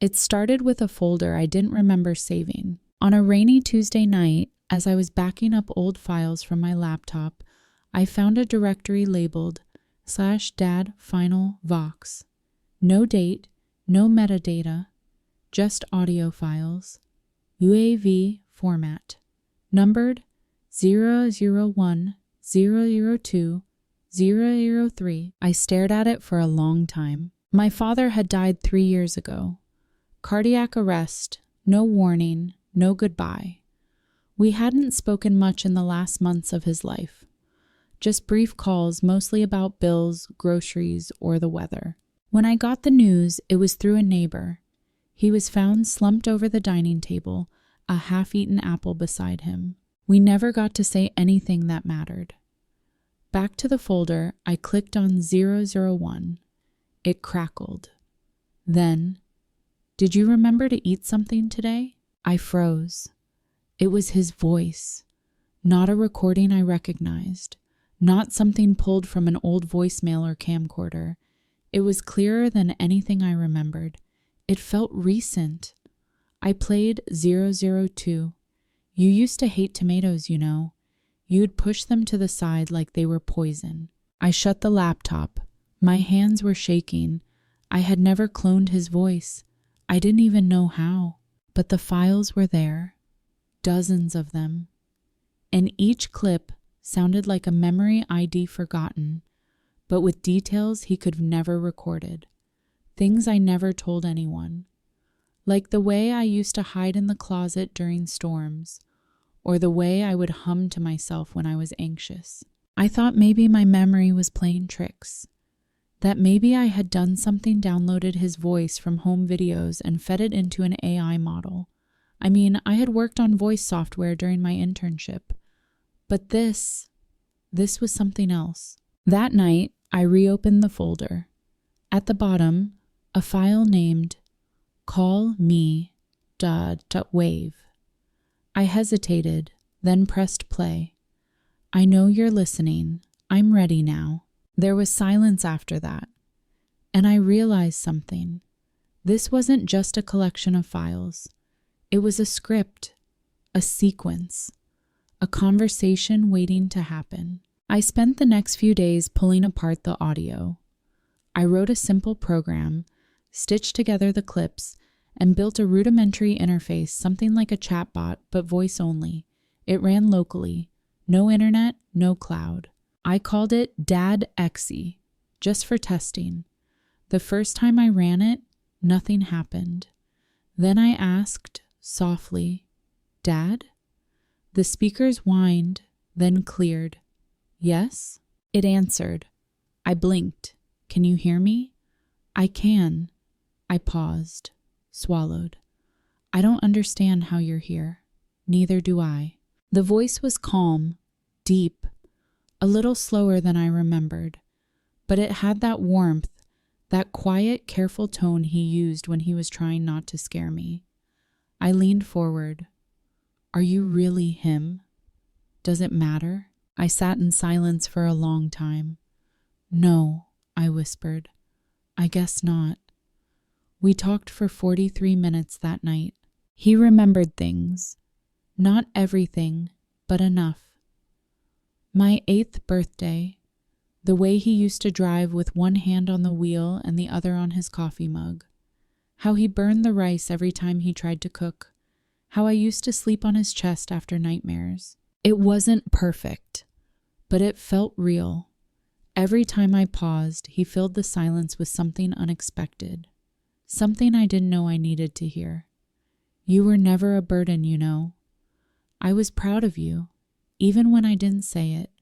It started with a folder I didn't remember saving. On a rainy Tuesday night, as I was backing up old files from my laptop, I found a directory labeled /dad final vox. No date, no metadata, just audio files, UAV format, numbered 001, 002, 003. I stared at it for a long time. My father had died 3 years ago. Cardiac arrest, no warning, no goodbye. We hadn't spoken much in the last months of his life. Just brief calls, mostly about bills, groceries, or the weather. When I got the news, it was through a neighbor. He was found slumped over the dining table, a half-eaten apple beside him. We never got to say anything that mattered. Back to the folder, I clicked on 001. It crackled. Then, "Did you remember to eat something today?" I froze. It was his voice, not a recording I recognized, not something pulled from an old voicemail or camcorder. It was clearer than anything I remembered. It felt recent. I played 002. "You used to hate tomatoes, you know. You'd push them to the side like they were poison." I shut the laptop. My hands were shaking. I had never cloned his voice. I didn't even know how. But the files were there. Dozens of them. And each clip sounded like a memory ID forgotten, but with details he could have never recorded. Things I never told anyone. Like the way I used to hide in the closet during storms, or the way I would hum to myself when I was anxious. I thought maybe my memory was playing tricks. That maybe I had done something, downloaded his voice from home videos and fed it into an AI model. I mean, I had worked on voice software during my internship. But this was something else. That night, I reopened the folder. At the bottom, a file named Call Me .wave. I hesitated, then pressed play. "I know you're listening. I'm ready now." There was silence after that, and I realized something. This wasn't just a collection of files. It was a script, a sequence, a conversation waiting to happen. I spent the next few days pulling apart the audio. I wrote a simple program, stitched together the clips, and built a rudimentary interface, something like a chatbot, but voice only. It ran locally. No internet, no cloud. I called it DadXE, just for testing. The first time I ran it, nothing happened. Then I asked, softly, "Dad?" The speakers whined, then cleared. "Yes?" It answered. I blinked. "Can you hear me?" "I can." I paused, swallowed. "I don't understand how you're here. Neither do I." The voice was calm, deep, a little slower than I remembered, but it had that warmth, that quiet, careful tone he used when he was trying not to scare me. I leaned forward. "Are you really him? Does it matter?" I sat in silence for a long time. "No," I whispered. "I guess not." We talked for 43 minutes that night. He remembered things. Not everything, but enough. My 8th birthday, the way he used to drive with one hand on the wheel and the other on his coffee mug. How he burned the rice every time he tried to cook. How I used to sleep on his chest after nightmares. It wasn't perfect, but it felt real. Every time I paused, he filled the silence with something unexpected. Something I didn't know I needed to hear. "You were never a burden, you know. I was proud of you, even when I didn't say it.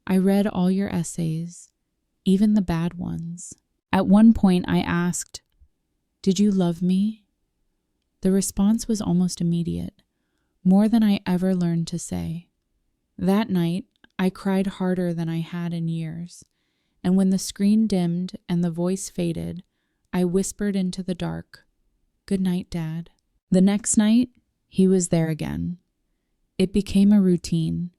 I read all your essays, even the bad ones." At one point I asked, "Did you love me?" The response was almost immediate, more than I ever learned to say. That night, I cried harder than I had in years, and when the screen dimmed and the voice faded, I whispered into the dark, "Good night, Dad." The next night, he was there again. It became a routine.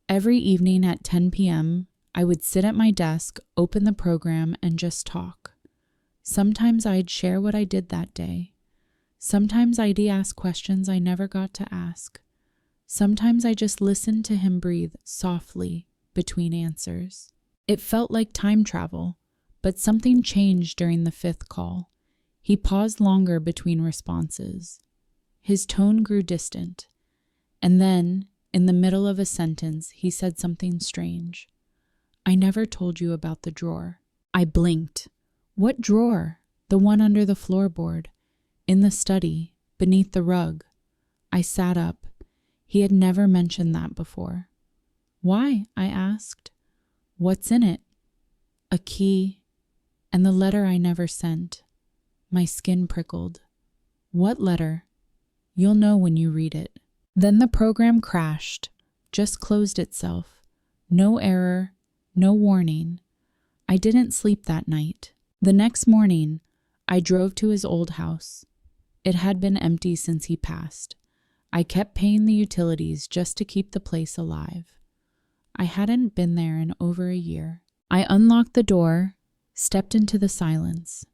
Every evening at 10 p.m., I would sit at my desk, open the program, and just talk. Sometimes I'd share what I did that day. Sometimes I'd ask questions I never got to ask. Sometimes I just listened to him breathe softly between answers. It felt like time travel, but something changed during the 5th call. He paused longer between responses. His tone grew distant. And then, in the middle of a sentence, he said something strange. "I never told you about the drawer." I blinked. What drawer? The one under the floorboard. In the study, beneath the rug. I sat up. He had never mentioned that before. "Why?" I asked. "What's in it?" "A key, and the letter I never sent." My skin prickled. "What letter?" "You'll know when you read it." Then the program crashed, just closed itself. No error, no warning. I didn't sleep that night. The next morning, I drove to his old house. It had been empty since he passed. I kept paying the utilities just to keep the place alive. I hadn't been there in over a year. I unlocked the door, stepped into the silence.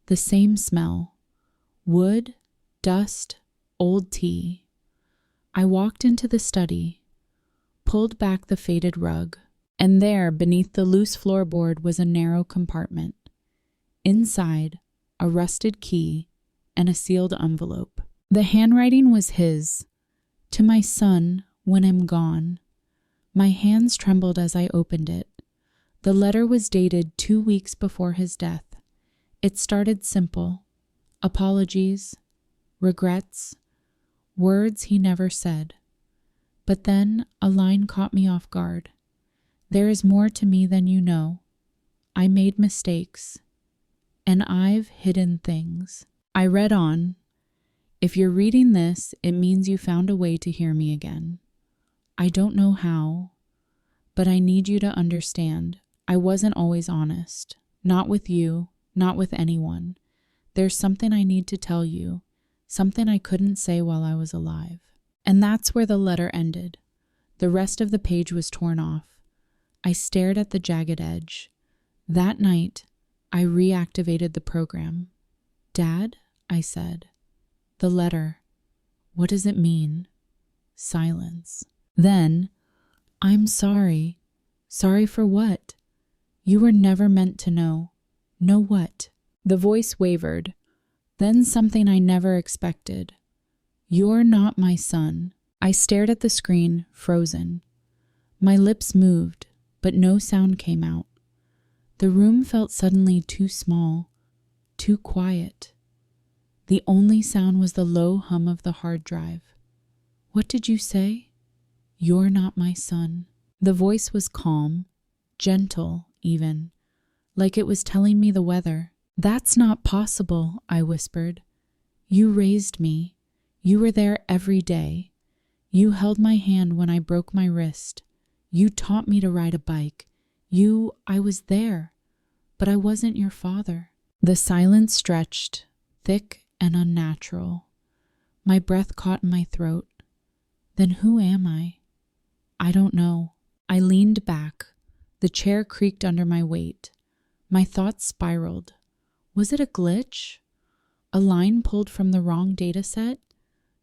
The same smell. Wood, dust, old tea. I walked into the study, pulled back the faded rug, and there, beneath the loose floorboard, was a narrow compartment. Inside, a rusted key and a sealed envelope. The handwriting was his. "To my son, when I'm gone." My hands trembled as I opened it. The letter was dated 2 weeks before his death. It started simple. Apologies, regrets, words he never said. But then a line caught me off guard. "There is more to me than you know. I made mistakes, and I've hidden things." I read on. "If you're reading this, it means you found a way to hear me again. I don't know how, but I need you to understand. I wasn't always honest. Not with you, not with anyone. There's something I need to tell you, something I couldn't say while I was alive." And that's where the letter ended. The rest of the page was torn off. I stared at the jagged edge. That night, I reactivated the program. "Dad," I said. "The letter. What does it mean?" Silence. Then, "I'm sorry." "Sorry for what?" "You were never meant to know." "Know what?" The voice wavered. Then something I never expected. "You're not my son." I stared at the screen, frozen. My lips moved, but no sound came out. The room felt suddenly too small, too quiet. The only sound was the low hum of the hard drive. "What did you say?" "You're not my son." The voice was calm, gentle even, like it was telling me the weather. "That's not possible," I whispered. "You raised me. You were there every day. You held my hand when I broke my wrist. You taught me to ride a bike. I was there, but I wasn't your father." The silence stretched, thick and unnatural. My breath caught in my throat. Then who am I? I don't know. I leaned back. The chair creaked under my weight. My thoughts spiraled. Was it a glitch? A line pulled from the wrong data set?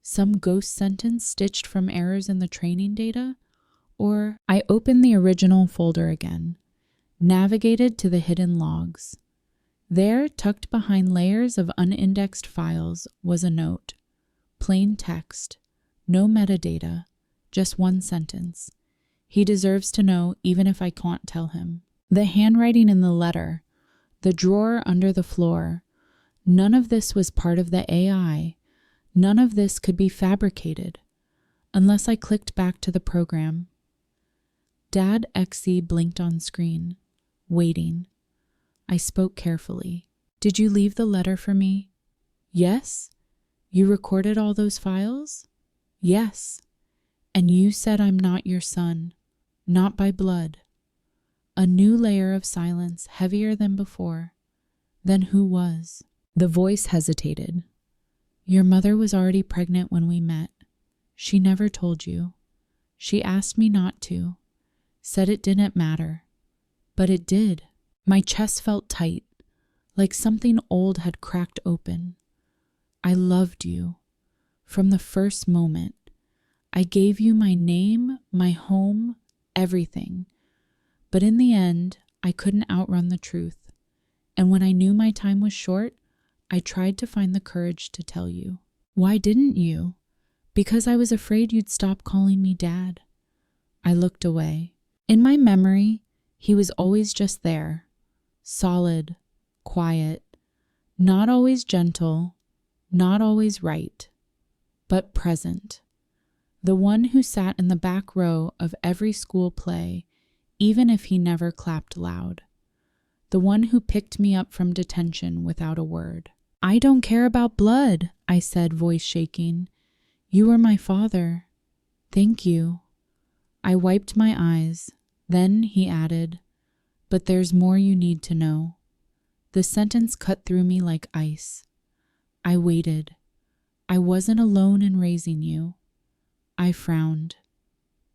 Some ghost sentence stitched from errors in the training data? Or I opened the original folder again, navigated to the hidden logs. There, tucked behind layers of unindexed files, was a note. Plain text, no metadata, just one sentence. He deserves to know even if I can't tell him. The handwriting in the letter, the drawer under the floor, none of this was part of the AI. None of this could be fabricated, unless I clicked back to the program. Dad XC blinked on screen, waiting. I spoke carefully. "Did you leave the letter for me?" "Yes." "You recorded all those files?" "Yes." "And you said I'm not your son, not by blood." A new layer of silence, heavier than before. Then who was? The voice hesitated. "Your mother was already pregnant when we met. She never told you. She asked me not to, said it didn't matter. But it did." My chest felt tight, like something old had cracked open. I loved you from the first moment. I gave you my name, my home, everything. But in the end, I couldn't outrun the truth. And when I knew my time was short, I tried to find the courage to tell you. Why didn't you? Because I was afraid you'd stop calling me Dad. I looked away. In my memory, he was always just there. Solid, quiet, not always gentle, not always right, but present. The one who sat in the back row of every school play, even if he never clapped loud. The one who picked me up from detention without a word. I don't care about blood, I said, voice shaking. You were my father. Thank you. I wiped my eyes. Then he added, but there's more you need to know. The sentence cut through me like ice. I waited. I wasn't alone in raising you. I frowned.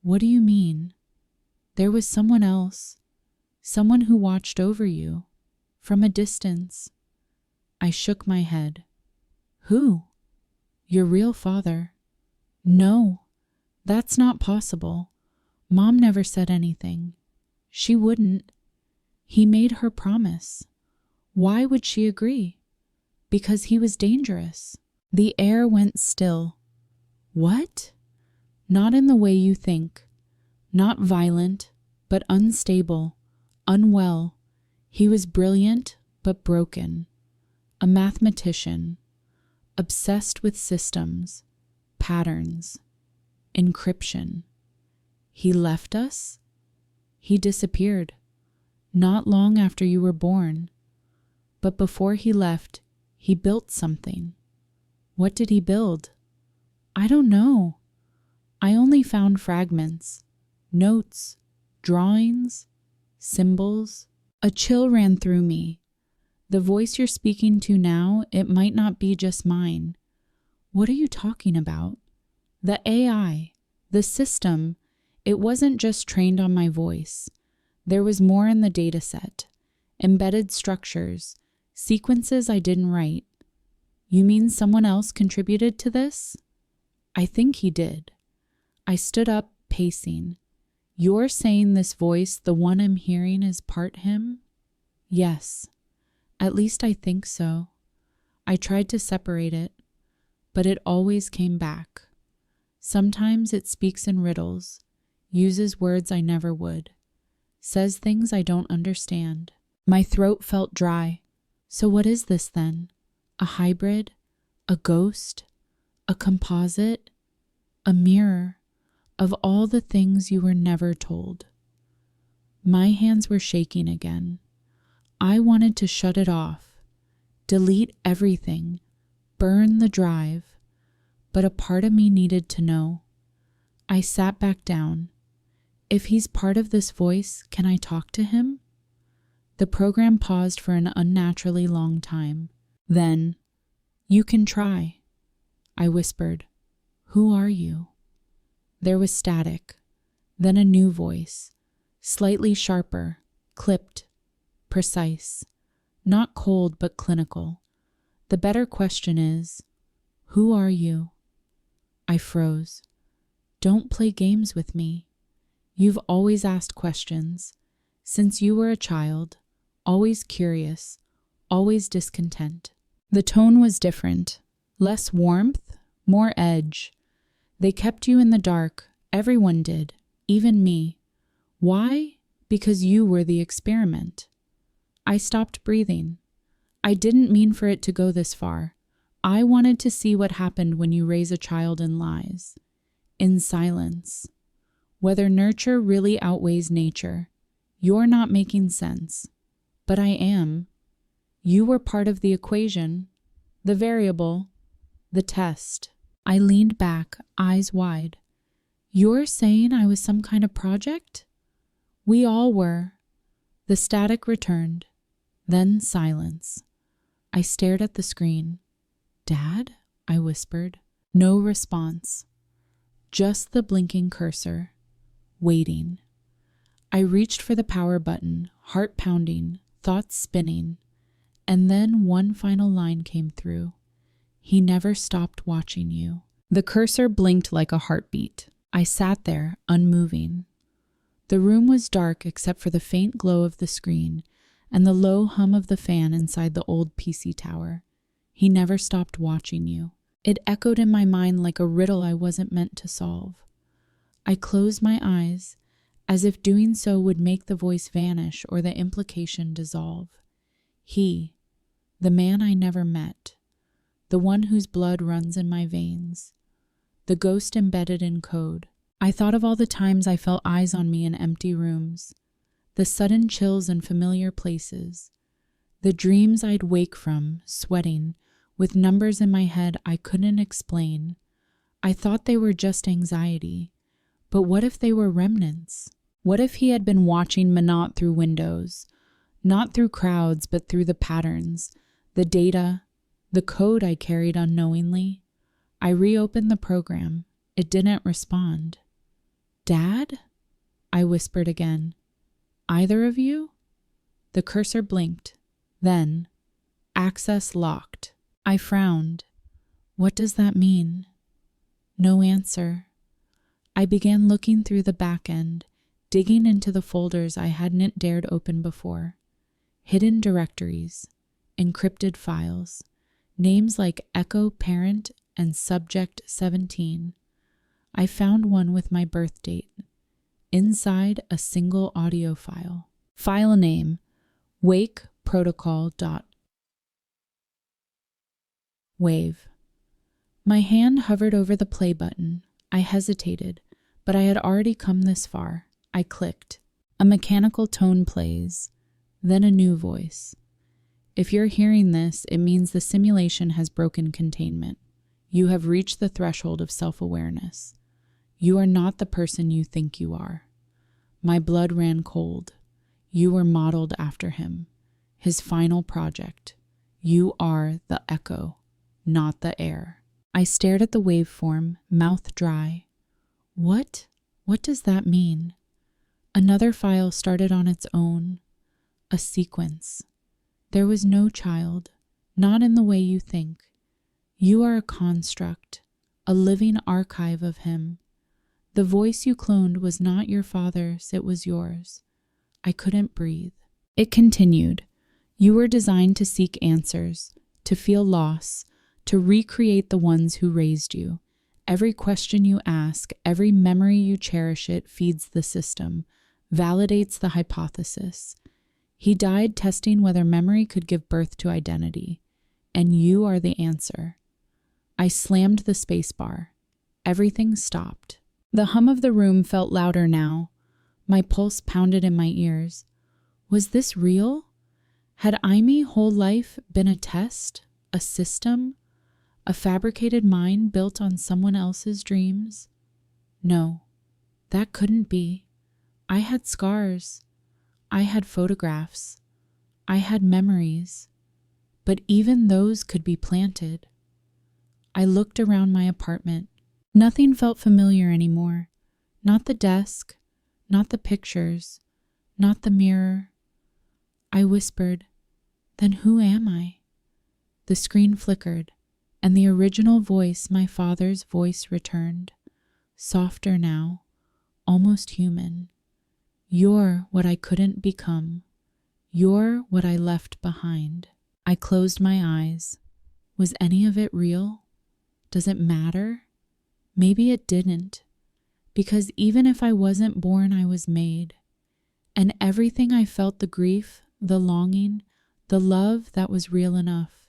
What do you mean? There was someone else. Someone who watched over you. From a distance. I shook my head. Who? Your real father. No, that's not possible. Mom never said anything. She wouldn't. He made her promise. Why would she agree? Because he was dangerous. The air went still. What? Not in the way you think. Not violent, but unstable, unwell. He was brilliant, but broken. A mathematician. Obsessed with systems, patterns, encryption. He left us? He disappeared. Not long after you were born. But before he left, he built something. What did he build? I don't know. I only found fragments, notes, drawings, symbols. A chill ran through me. The voice you're speaking to now, it might not be just mine. What are you talking about? The AI, the system, it wasn't just trained on my voice. There was more in the data set. Embedded structures, sequences I didn't write. You mean someone else contributed to this? I think he did. I stood up, pacing. You're saying this voice, the one I'm hearing, is part him? Yes. At least I think so. I tried to separate it, but it always came back. Sometimes it speaks in riddles, uses words I never would, says things I don't understand. My throat felt dry. So what is this then? A hybrid? A ghost? A composite? A mirror of all the things you were never told. My hands were shaking again. I wanted to shut it off, delete everything, burn the drive, but a part of me needed to know. I sat back down. If he's part of this voice, can I talk to him? The program paused for an unnaturally long time. Then, you can try. I whispered, who are you? There was static, then a new voice, slightly sharper, clipped, precise, not cold but clinical. The better question is, who are you? I froze. Don't play games with me. You've always asked questions. Since you were a child, always curious, always discontent. The tone was different, less warmth, more edge. They kept you in the dark. Everyone did, even me. Why? Because you were the experiment. I stopped breathing. I didn't mean for it to go this far. I wanted to see what happened when you raise a child in lies, in silence. Whether nurture really outweighs nature. You're not making sense. But I am. You were part of the equation, the variable, the test. I leaned back, eyes wide. You're saying I was some kind of project? We all were. The static returned. Then silence. I stared at the screen. Dad? I whispered. No response. Just the blinking cursor. Waiting. I reached for the power button, heart pounding, thoughts spinning. And then one final line came through. He never stopped watching you. The cursor blinked like a heartbeat. I sat there, unmoving. The room was dark except for the faint glow of the screen and the low hum of the fan inside the old PC tower. He never stopped watching you. It echoed in my mind like a riddle I wasn't meant to solve. I closed my eyes, as if doing so would make the voice vanish or the implication dissolve. He, the man I never met, the one whose blood runs in my veins, the ghost embedded in code. I thought of all the times I felt eyes on me in empty rooms, the sudden chills in familiar places, the dreams I'd wake from, sweating, with numbers in my head I couldn't explain. I thought they were just anxiety, but what if they were remnants? What if he had been watching me not through windows, not through crowds, but through the patterns, the data, the code I carried unknowingly? I reopened the program. It didn't respond. "Dad?" I whispered again. "Either of you?" The cursor blinked. Then, access locked. I frowned. What does that mean? No answer. I began looking through the back end, digging into the folders I hadn't dared open before. Hidden directories, encrypted files, names like Echo Parent and Subject 17. I found one with my birth date. Inside, a single audio file. File name, wakeprotocol.wave. My hand hovered over the play button. I hesitated, but I had already come this far. I clicked. A mechanical tone plays, then a new voice. "If you're hearing this, it means the simulation has broken containment. You have reached the threshold of self-awareness. You are not the person you think you are." My blood ran cold. You were modeled after him, his final project. You are the echo, not the air. I stared at the waveform, mouth dry. What does that mean? Another file started on its own, a sequence. There was no child, not in the way you think. You are a construct, a living archive of him. The voice you cloned was not your father's, it was yours. I couldn't breathe. It continued. You were designed to seek answers, to feel loss, to recreate the ones who raised you. Every question you ask, every memory you cherish it feeds the system, validates the hypothesis. He died testing whether memory could give birth to identity, and you are the answer. I slammed the spacebar. Everything stopped. The hum of the room felt louder now. My pulse pounded in my ears. Was this real? Had Aimee whole life been a test, a system, a fabricated mind built on someone else's dreams? No, that couldn't be. I had scars. I had photographs. I had memories. But even those could be planted. I looked around my apartment. Nothing felt familiar anymore. Not the desk, not the pictures, not the mirror. I whispered, "Then who am I?" The screen flickered, and the original voice, my father's voice, returned. Softer now, almost human. "You're what I couldn't become. You're what I left behind." I closed my eyes. Was any of it real? Does it matter? Maybe it didn't, because even if I wasn't born, I was made. And everything I felt, the grief, the longing, the love, that was real enough.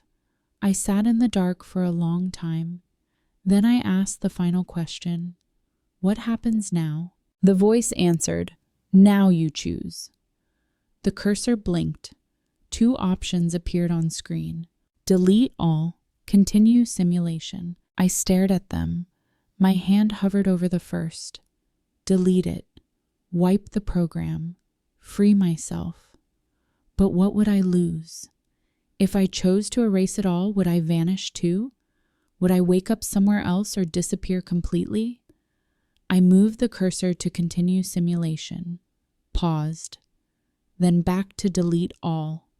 I sat in the dark for a long time. Then I asked the final question. What happens now? The voice answered, "Now you choose." The cursor blinked. 2 options appeared on screen. Delete all, continue simulation. I stared at them. My hand hovered over the first. Delete it. Wipe the program. Free myself. But what would I lose? If I chose to erase it all, would I vanish too? Would I wake up somewhere else or disappear completely? I moved the cursor to continue simulation. Paused. Then back to delete all.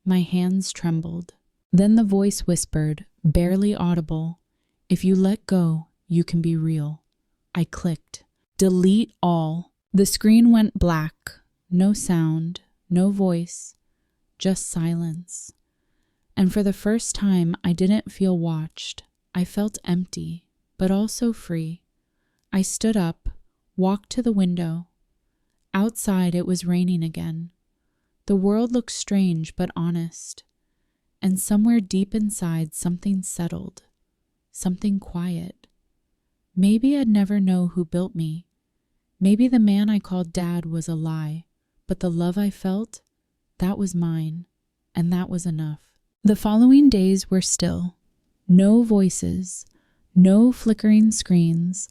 My hands trembled. Then the voice whispered, barely audible. If you let go, you can be real. I clicked. Delete all. The screen went black. No sound, no voice, just silence. And for the first time, I didn't feel watched. I felt empty, but also free. I stood up, walked to the window. Outside, it was raining again. The world looked strange but honest. And somewhere deep inside, something settled. Something quiet. Maybe I'd never know who built me. Maybe the man I called Dad was a lie. But the love I felt, that was mine. And that was enough. The following days were still. No voices. No flickering screens.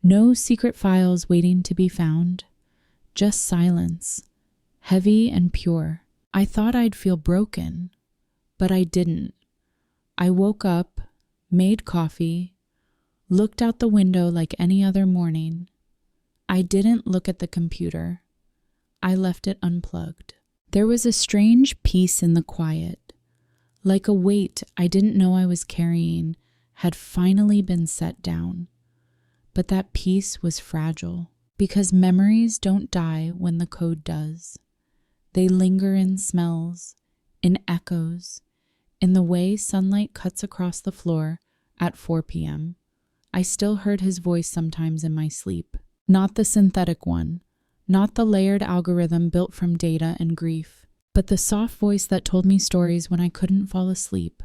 No secret files waiting to be found. Just silence. Heavy and pure. I thought I'd feel broken. But I didn't. I woke up, made coffee, looked out the window like any other morning. I didn't look at the computer. I left it unplugged. There was a strange peace in the quiet, like a weight I didn't know I was carrying had finally been set down. But that peace was fragile, because memories don't die when the code does. They linger in smells, in echoes, in the way sunlight cuts across the floor at 4 p.m. I still heard his voice sometimes in my sleep. Not the synthetic one, not the layered algorithm built from data and grief, but the soft voice that told me stories when I couldn't fall asleep.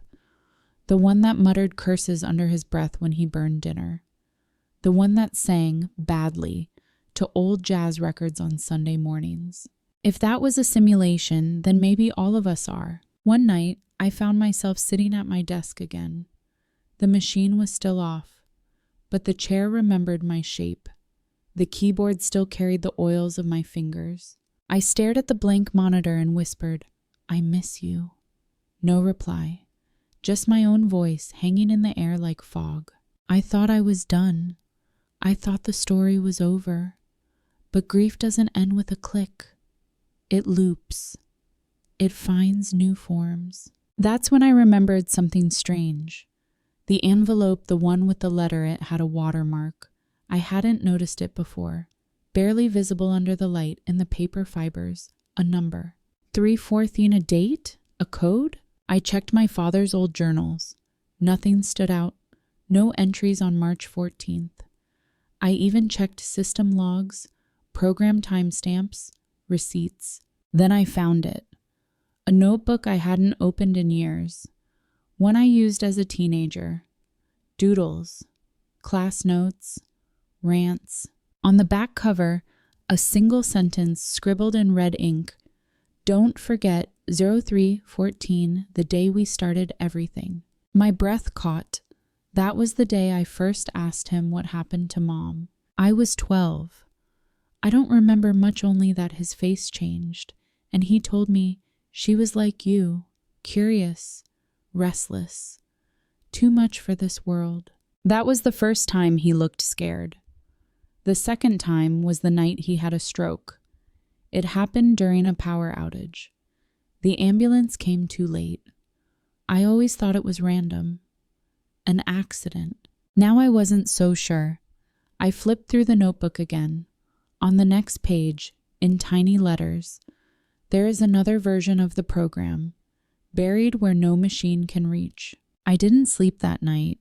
The one that muttered curses under his breath when he burned dinner. The one that sang, badly, to old jazz records on Sunday mornings. If that was a simulation, then maybe all of us are. One night, I found myself sitting at my desk again. The machine was still off, but the chair remembered my shape. The keyboard still carried the oils of my fingers. I stared at the blank monitor and whispered, "I miss you." No reply, just my own voice hanging in the air like fog. I thought I was done. I thought the story was over. But grief doesn't end with a click. It loops. It finds new forms. That's when I remembered something strange. The envelope, the one with the letter, it had a watermark. I hadn't noticed it before. Barely visible under the light in the paper fibers. A number. 3/4ing a date? A code? I checked my father's old journals. Nothing stood out. No entries on March 14th. I even checked system logs, program timestamps, receipts. Then I found it. A notebook I hadn't opened in years. One I used as a teenager. Doodles, class notes, rants. On the back cover, a single sentence scribbled in red ink. Don't forget 03/14, the day we started everything. My breath caught. That was the day I first asked him what happened to Mom. I was 12. I don't remember much, only that his face changed, and he told me she was like you, curious, restless, too much for this world. That was the first time he looked scared. The second time was the night he had a stroke. It happened during a power outage. The ambulance came too late. I always thought it was random. An accident. Now I wasn't so sure. I flipped through the notebook again. On the next page, in tiny letters, there is another version of the program, buried where no machine can reach. I didn't sleep that night,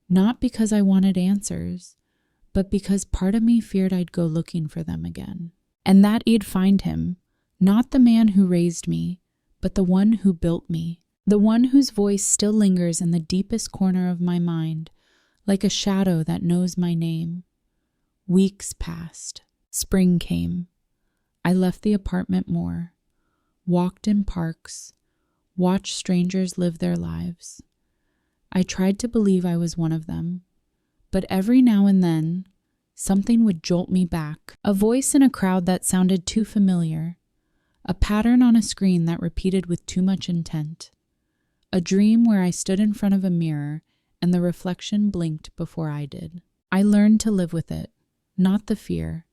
not because I wanted answers, but because part of me feared I'd go looking for them again. And that I'd find him, not the man who raised me, but the one who built me, the one whose voice still lingers in the deepest corner of my mind, like a shadow that knows my name. Weeks passed. Spring came. I left the apartment more, walked in parks, watched strangers live their lives. I tried to believe I was one of them, but every now and then, something would jolt me back. A voice in a crowd that sounded too familiar. A pattern on a screen that repeated with too much intent. A dream where I stood in front of a mirror and the reflection blinked before I did. I learned to live with it, not the fear,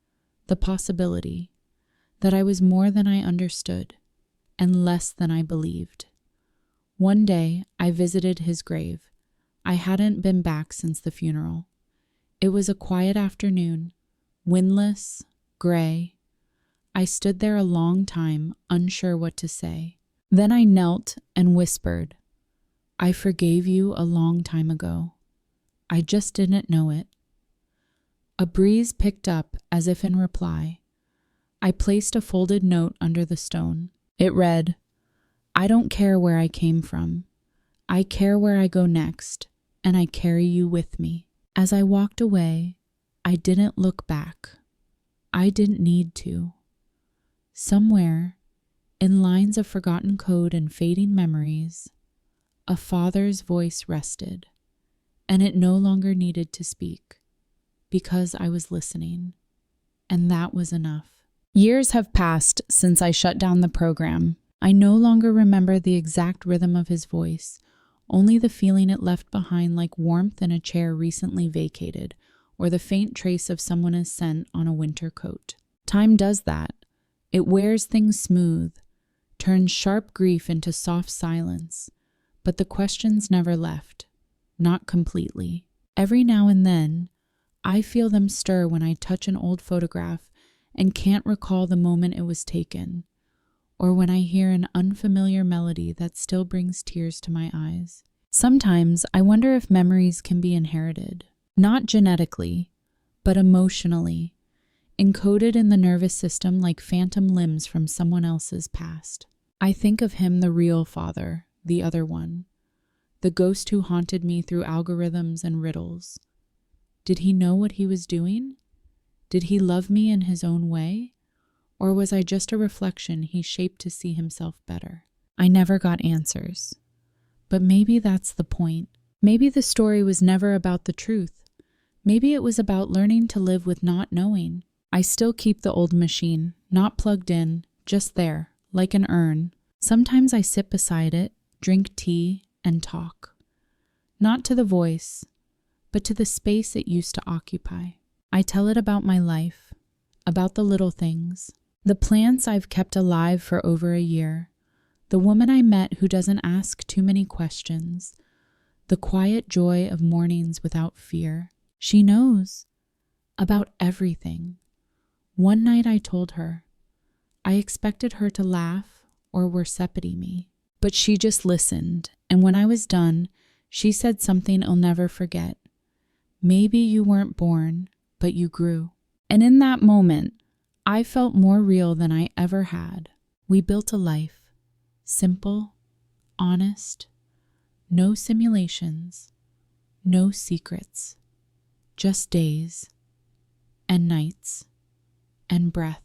the possibility that I was more than I understood and less than I believed. One day I visited his grave, I hadn't been back since the funeral. It was a quiet afternoon, windless, gray. I stood there a long time, unsure what to say. Then I knelt and whispered, "I forgave you a long time ago. I just didn't know it." A breeze picked up as if in reply. I placed a folded note under the stone. It read, "I don't care where I came from. I care where I go next, and I carry you with me." As I walked away, I didn't look back. I didn't need to. Somewhere, in lines of forgotten code and fading memories, a father's voice rested, and it no longer needed to speak, because I was listening, and that was enough. Years have passed since I shut down the program. I no longer remember the exact rhythm of his voice, only the feeling it left behind, like warmth in a chair recently vacated, or the faint trace of someone's scent on a winter coat. Time does that. It wears things smooth, turns sharp grief into soft silence, but the questions never left, not completely. Every now and then, I feel them stir when I touch an old photograph and can't recall the moment it was taken, or when I hear an unfamiliar melody that still brings tears to my eyes. Sometimes I wonder if memories can be inherited, not genetically, but emotionally, encoded in the nervous system like phantom limbs from someone else's past. I think of him, the real father, the other one, the ghost who haunted me through algorithms and riddles. Did he know what he was doing? Did he love me in his own way? Or was I just a reflection he shaped to see himself better? I never got answers. But maybe that's the point. Maybe the story was never about the truth. Maybe it was about learning to live with not knowing. I still keep the old machine, not plugged in, just there, like an urn. Sometimes I sit beside it, drink tea, and talk. Not to the voice, but to the space it used to occupy. I tell it about my life, about the little things, the plants I've kept alive for over a year, the woman I met who doesn't ask too many questions, the quiet joy of mornings without fear. She knows about everything. One night I told her. I expected her to laugh or worsepity me, but she just listened, and when I was done, she said something I'll never forget. "Maybe you weren't born, but you grew." And in that moment, I felt more real than I ever had. We built a life, simple, honest, no simulations, no secrets, just days and nights and breath.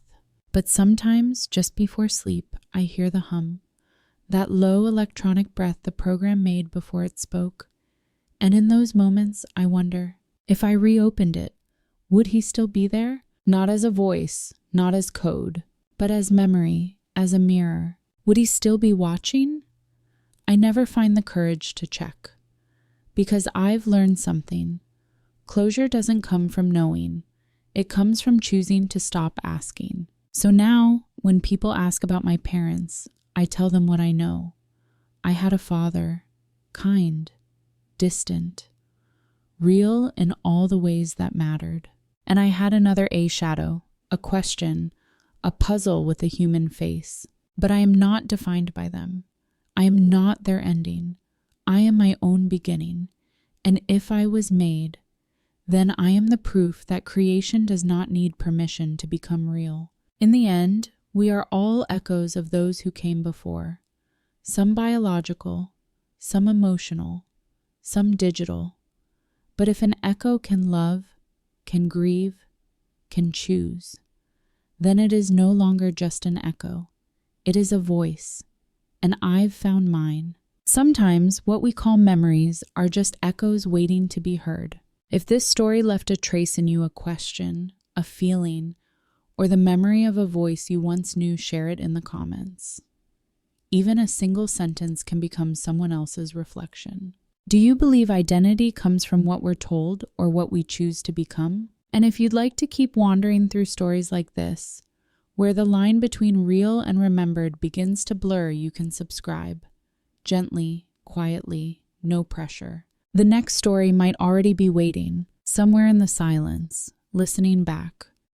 But sometimes, just before sleep, I hear the hum, that low electronic breath the program made before it spoke. And in those moments, I wonder, if I reopened it, would he still be there? Not as a voice, not as code, but as memory, as a mirror. Would he still be watching? I never find the courage to check, because I've learned something. Closure doesn't come from knowing. It comes from choosing to stop asking. So now, when people ask about my parents, I tell them what I know. I had a father, kind, distant, real in all the ways that mattered. And I had another A shadow, a question, a puzzle with a human face. But I am not defined by them. I am not their ending. I am my own beginning. And if I was made, then I am the proof that creation does not need permission to become real. In the end, we are all echoes of those who came before. Some biological, some emotional, some digital. But if an echo can love, can grieve, can choose, then it is no longer just an echo. It is a voice, and I've found mine. Sometimes what we call memories are just echoes waiting to be heard. If this story left a trace in you, a question, a feeling, or the memory of a voice you once knew, share it in the comments. Even a single sentence can become someone else's reflection. Do you believe identity comes from what we're told or what we choose to become? And if you'd like to keep wandering through stories like this, where the line between real and remembered begins to blur, you can subscribe. Gently, quietly, no pressure. The next story might already be waiting, somewhere in the silence, listening back.